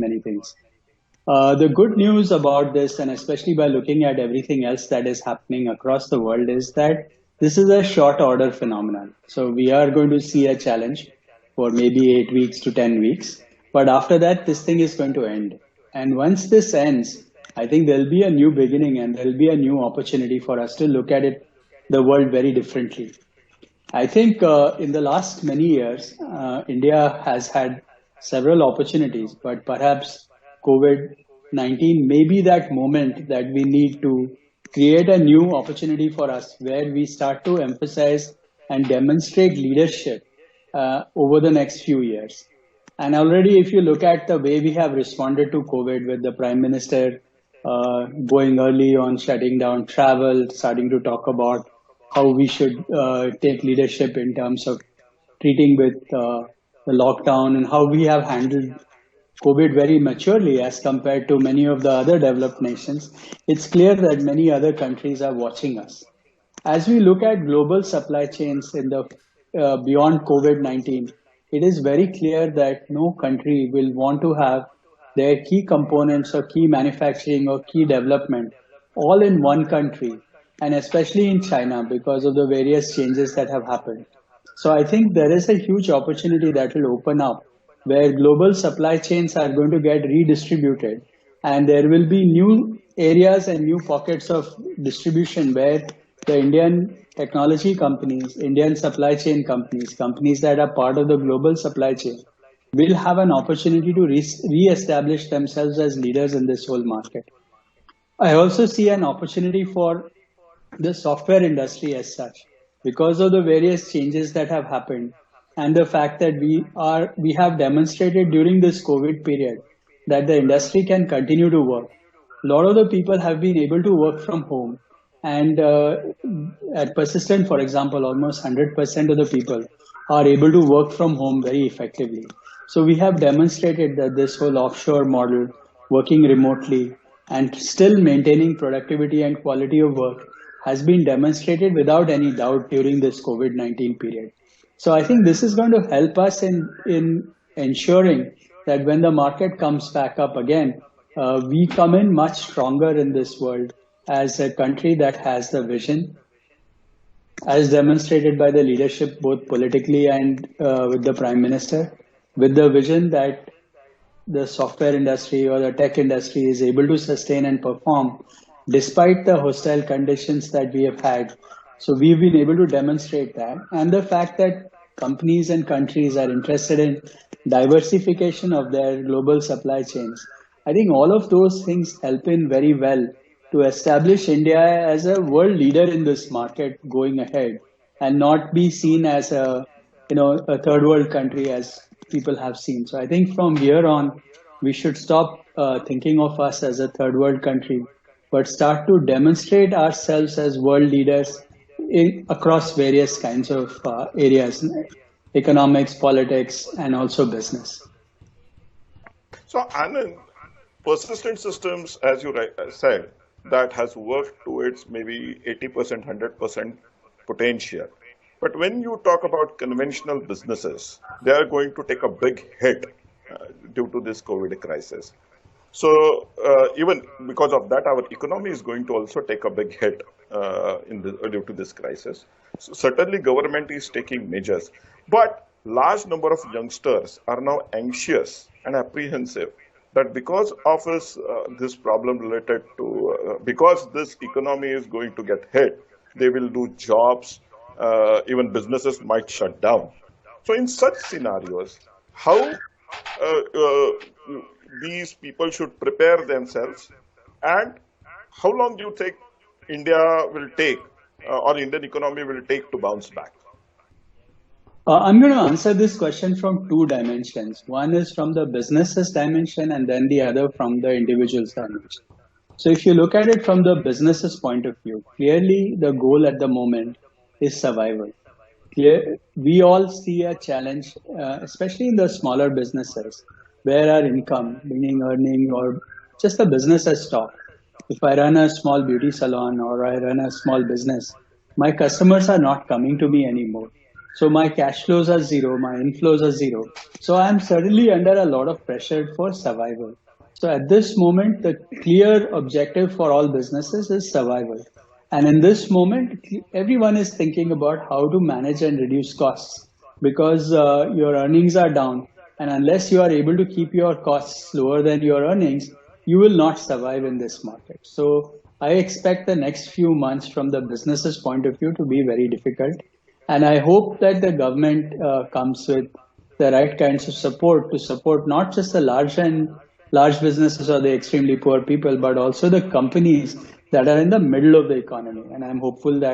many things. The good news about this, and especially by looking at everything else that is happening across the world, is that this is a short order phenomenon. So we are going to see a challenge for maybe 8 weeks to 10 weeks. But after that, this thing is going to end. And once this ends, I think there'll be a new beginning and there'll be a new opportunity for us to look at it, the world very differently. I think in the last many years, India has had several opportunities, but perhaps COVID-19 may be that moment that we need to create a new opportunity for us where we start to emphasize and demonstrate leadership over the next few years. And already, if you look at the way we have responded to COVID with the Prime Minister going early on shutting down travel, starting to talk about how we should take leadership in terms of treating with the lockdown and how we have handled COVID very maturely as compared to many of the other developed nations, it's clear that many other countries are watching us. As we look at global supply chains in the beyond COVID-19, it is very clear that no country will want to have their key components or key manufacturing or key development all in one country, and especially in China because of the various changes that have happened. So I think there is a huge opportunity that will open up where global supply chains are going to get redistributed and there will be new areas and new pockets of distribution where the Indian technology companies, Indian supply chain companies, companies that are part of the global supply chain will have an opportunity to re-establish themselves as leaders in this whole market. I also see an opportunity for the software industry as such because of the various changes that have happened and the fact that we have demonstrated during this COVID period that the industry can continue to work. A lot of the people have been able to work from home, and at Persistent, for example, almost 100% of the people are able to work from home very effectively. So we have demonstrated that this whole offshore model, working remotely and still maintaining productivity and quality of work, has been demonstrated without any doubt during this COVID-19 period. So I think this is going to help us in ensuring that when the market comes back up again, we come in much stronger in this world as a country that has the vision, as demonstrated by the leadership both politically and with the Prime Minister, with the vision that the software industry or the tech industry is able to sustain and perform despite the hostile conditions that we have had. So we've been able to demonstrate that. And the fact that companies and countries are interested in diversification of their global supply chains. I think all of those things help in very well to establish India as a world leader in this market going ahead and not be seen as a third world country as people have seen. So I think from here on, we should stop thinking of us as a third world country, but start to demonstrate ourselves as world leaders across various kinds of areas, economics, politics, and also business. So, Anand, persistent systems, as you said, that has worked to its maybe 80%, 100% potential. But when you talk about conventional businesses, they are going to take a big hit due to this COVID crisis. So even because of that, our economy is going to also take a big hit due to this crisis. So certainly government is taking measures, but large number of youngsters are now anxious and apprehensive that because of this problem related to, because this economy is going to get hit, they will lose jobs, even businesses might shut down. So in such scenarios, how these people should prepare themselves, and how long do you think India will take or Indian economy will take to bounce back? I'm going to answer this question from two dimensions. One is from the businesses dimension and then the other from the individual's dimension. So if you look at it from the businesses point of view, clearly the goal at the moment is survival. We all see a challenge, especially in the smaller businesses, where our income, meaning earning or just the business as stock. If I run a small beauty salon or I run a small business, my customers are not coming to me anymore. So my cash flows are zero, my inflows are zero. So I'm certainly under a lot of pressure for survival. So at this moment, the clear objective for all businesses is survival. And in this moment, everyone is thinking about how to manage and reduce costs because your earnings are down. And unless you are able to keep your costs lower than your earnings, you will not survive in this market. So I expect the next few months from the business's point of view to be very difficult. And I hope that the government comes with the right kinds of support to support not just the large businesses or the extremely poor people, but also the companies that are in the middle of the economy. And I'm hopeful that